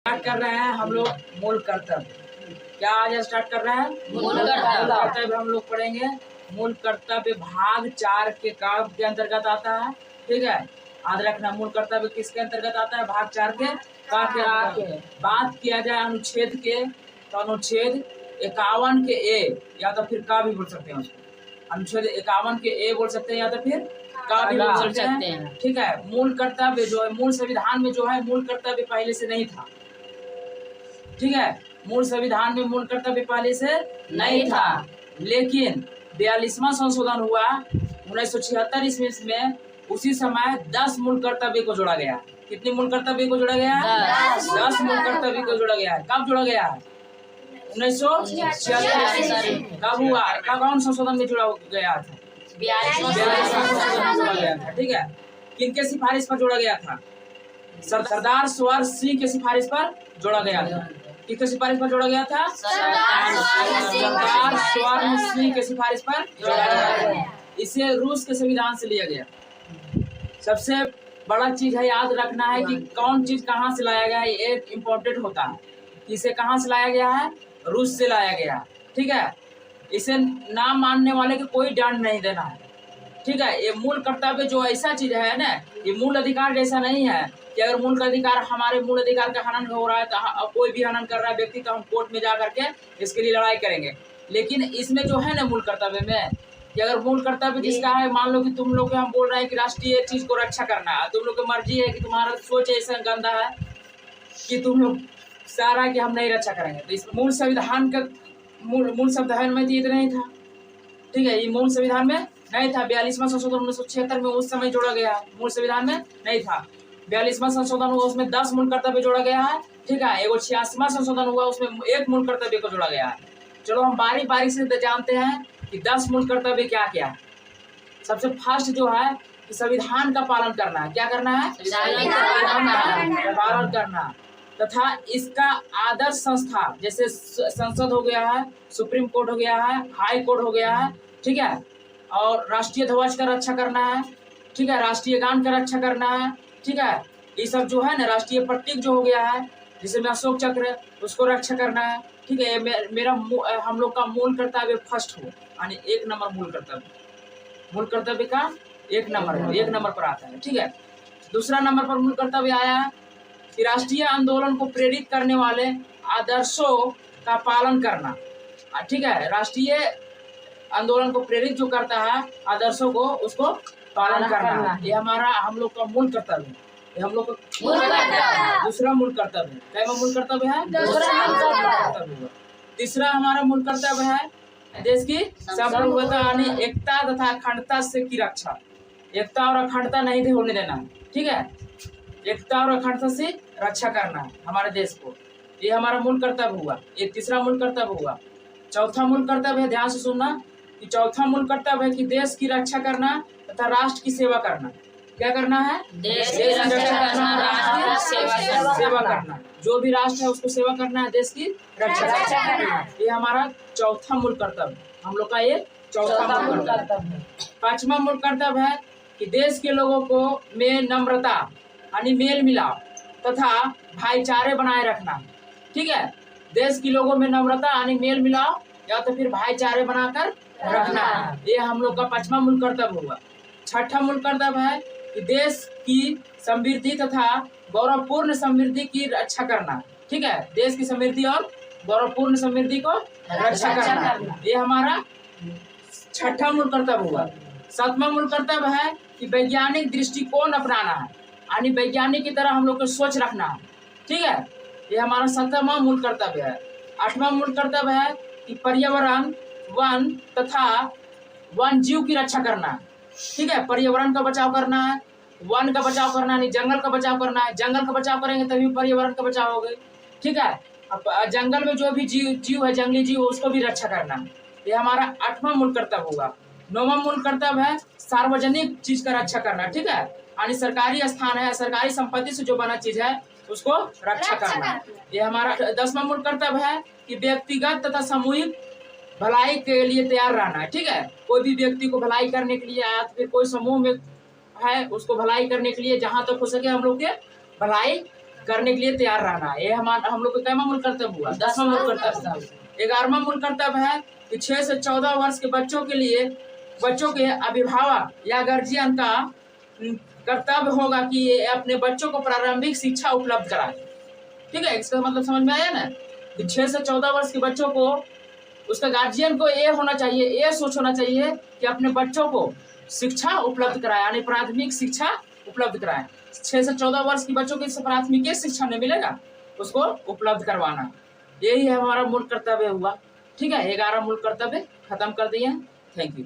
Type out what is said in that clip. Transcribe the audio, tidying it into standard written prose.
Start कर रहे हैं हम लोग मूल कर्तव्य। क्या आज स्टार्ट कर रहे हैं? मूल कर्तव्य हम लोग पढ़ेंगे। मूल कर्तव्य भाग 4 के काम के अंतर्गत आता है। ठीक है, याद रखना मूल कर्तव्य किसके अंतर्गत आता है? भाग 4 के का के। बात किया जाए अनुच्छेद के, तो अनुच्छेद 51 के ए या तो फिर का भी बोल सकते हैं उसको। अनुच्छेद 51 के ए बोल सकते हैं या तो फिर का भी बोल सकते हैं। ठीक है, मूल कर्तव्य जो है मूल संविधान में जो है मूल कर्तव्य पहले से नहीं था। ठीक है, मूल संविधान में मूल कर्तव्य पहले से नहीं था, लेकिन 42वां संशोधन हुआ 1976 ईस्वी में। उसी समय 10 मूल कर्तव्य को जोड़ा गया। कितने मूल कर्तव्य को जोड़ा गया? 10 मूल कर्तव्य को जोड़ा गया है। कब जोड़ा गया है? 1976। कब हुआ? कौन संशोधन में जोड़ा गया था? 42वां जोड़ा गया था। ठीक है, किनके सिफारिश पर जोड़ा गया था? सरदार स्वर्ण सिंह के सिफारिश पर जोड़ा गया था। किसके सिफारिश पर जोड़ा गया था? सरदार स्वर्ण सिंह के सिफारिश पर जोड़ा गया था। इसे रूस के संविधान से लिया गया। सबसे बड़ा चीज है, याद रखना है कि कौन चीज कहाँ से लाया गया है। ये इम्पोर्टेंट होता है। इसे कहाँ से लाया गया है? रूस से लाया गया। ठीक है, इसे ना मानने वाले को कोई दंड नहीं देना है। ठीक है, ये मूल कर्तव्य जो ऐसा चीज है ना, ये मूल अधिकार जैसा नहीं है कि अगर मूल अधिकार हमारे मूल अधिकार का हनन हो रहा है तो कोई भी हनन कर रहा है व्यक्ति तो हम कोर्ट में जा करके इसके लिए लड़ाई करेंगे। लेकिन इसमें जो है ना मूल कर्तव्य में कि अगर मूल कर्तव्य जिसका है, मान लो कि तुम लोग हम बोल रहे हैं कि राष्ट्रीय चीज को रक्षा करना है, तुम लोग की मर्जी है कि तुम्हारा सोच ऐसा गंदा है कि तुम लोग सारा कि हम नहीं रक्षा करेंगे। तो इस मूल संविधान का मूल संविधान में तो ये नहीं था। ठीक है, ये मूल संविधान में नहीं था। 42वां संशोधन 1976 में उस समय जोड़ा गया। मूल संविधान में नहीं था। 42वां संशोधन हुआ, उसमें 10 मूल कर्तव्य जोड़ा गया है। ठीक है, एगो 86वां संशोधन हुआ, उसमें 1 मूल कर्तव्य को जोड़ा गया है। चलो हम बारी बारी से जानते हैं कि 10 मूल कर्तव्य क्या क्या है। सबसे फर्स्ट जो है कि संविधान का पालन करना है। क्या करना है? पालन करना तथा इसका आदर्श संस्था जैसे संसद हो गया है, सुप्रीम कोर्ट हो गया है, हाई कोर्ट हो गया है। ठीक है, और राष्ट्रीय ध्वज का रक्षा करना है। ठीक है, राष्ट्रीय गान का रक्षा करना है। ठीक है, ये सब जो है ना राष्ट्रीय प्रतीक जो हो गया है जिसे में अशोक चक्र, उसको रक्षा करना है। ठीक है, मेरा हम लोग का मूल कर्तव्य फर्स्ट हो, यानी 1 नंबर मूल कर्तव्य का 1 नंबर पर आता है। ठीक है, दूसरा नंबर पर मूल कर्तव्य आया कि राष्ट्रीय आंदोलन को प्रेरित करने वाले आदर्शों का पालन करना। ठीक है, राष्ट्रीय आंदोलन को प्रेरित जो करता है आदर्शों को, उसको पालन करना। ये हमारा हम लोग का मूल कर्तव्य है। ये हम लोग का दूसरा मूल कर्तव्य है। क्या मूल कर्तव्य है? दूसरा। तीसरा हमारा मूल कर्तव्य है देश की सार्वभौमिकता यानी एकता तथा अखंडता से की रक्षा। एकता और अखंडता नहीं होने देना। ठीक है, एकता और अखंडता से रक्षा करना है हमारे देश को। ये हमारा मूल कर्तव्य हुआ। ये तीसरा मूल कर्तव्य हुआ। चौथा मूल कर्तव्य है, ध्यान से सुनना कि चौथा मूल कर्तव्य है कि देश की रक्षा करना तथा राष्ट्र की सेवा करना। क्या करना है? देश की रक्षा करना, राष्ट्र की सेवा करना। जो भी राष्ट्र है उसको सेवा करना है, देश की रक्षा करना। ये हमारा चौथा मूल कर्तव्य, हम लोग का ये चौथा मूल कर्तव्य। 5वां मूल कर्तव्य है कि देश के लोगों को में नम्रता यानी मेल मिलाप तथा भाईचारे बनाए रखना। ठीक है, देश के लोगों में नम्रता यानी मेल मिलाप या तो फिर भाईचारे बनाकर रखना। ये हम लोग का 5वां मूल कर्तव्य हुआ। 6ठा मूल कर्तव्य है कि देश की समृद्धि तथा गौरवपूर्ण समृद्धि की रक्षा करना। ठीक है, देश की समृद्धि और गौरवपूर्ण समृद्धि को रक्षा करना। ये हमारा 6ठा मूल कर्तव्य हुआ। 7वां मूल कर्तव्य है कि वैज्ञानिक दृष्टिकोण अपनाना है, यानी वैज्ञानिक की तरह हम लोग को सोच रखना है। ठीक है, ये हमारा 7वां मूल कर्तव्य है। 8वां मूल कर्तव्य है कि पर्यावरण, वन तथा वन जीव की रक्षा करना। ठीक है, पर्यावरण का बचाव करना है, वन का बचाव करना है, जंगल का बचाव करना है। जंगल का बचाव करेंगे तभी पर्यावरण का बचाव होगा। ठीक है, अब जंगल में जो भी जीव है, जंगली जीव, उसको भी रक्षा करना है। ये हमारा 8वां मूल कर्तव्य होगा। 9वां मूल कर्तव्य है सार्वजनिक चीज का रक्षा करना। ठीक है, यानी सरकारी स्थान है, सरकारी संपत्ति से जो बना चीज है उसको रक्षा करना। ये हमारा 10वां मूल कर्तव्य है कि व्यक्तिगत तथा सामूहिक भलाई के लिए तैयार रहना है। ठीक है, कोई भी व्यक्ति को भलाई करने के लिए या फिर कोई समूह में है उसको भलाई करने के लिए जहां तक हो सके हम लोग के भलाई करने के लिए तैयार रहना। ये हम लोग का कैमा मूल कर्तव्य हुआ? 10वां मूल कर्तव्य। 11वां मूल कर्तव्य है कि 6 से 14 वर्ष के बच्चों के लिए बच्चों के अभिभावक या गार्जियन का कर्तव्य होगा कि ये अपने बच्चों को प्रारंभिक शिक्षा उपलब्ध कराए। ठीक है, इसका मतलब समझ में आया ना कि 6 से 14 वर्ष के बच्चों को उसका गार्जियन को ये होना चाहिए, ये सोच होना चाहिए कि अपने बच्चों को शिक्षा उपलब्ध कराए, यानी प्राथमिक शिक्षा उपलब्ध कराए। 6 से 14 वर्ष के बच्चों को प्राथमिक शिक्षा नहीं मिलेगा, उसको उपलब्ध करवाना, यही है हमारा मूल कर्तव्य हुआ। ठीक है, 11 मूल कर्तव्य खत्म कर दिए। Thank you.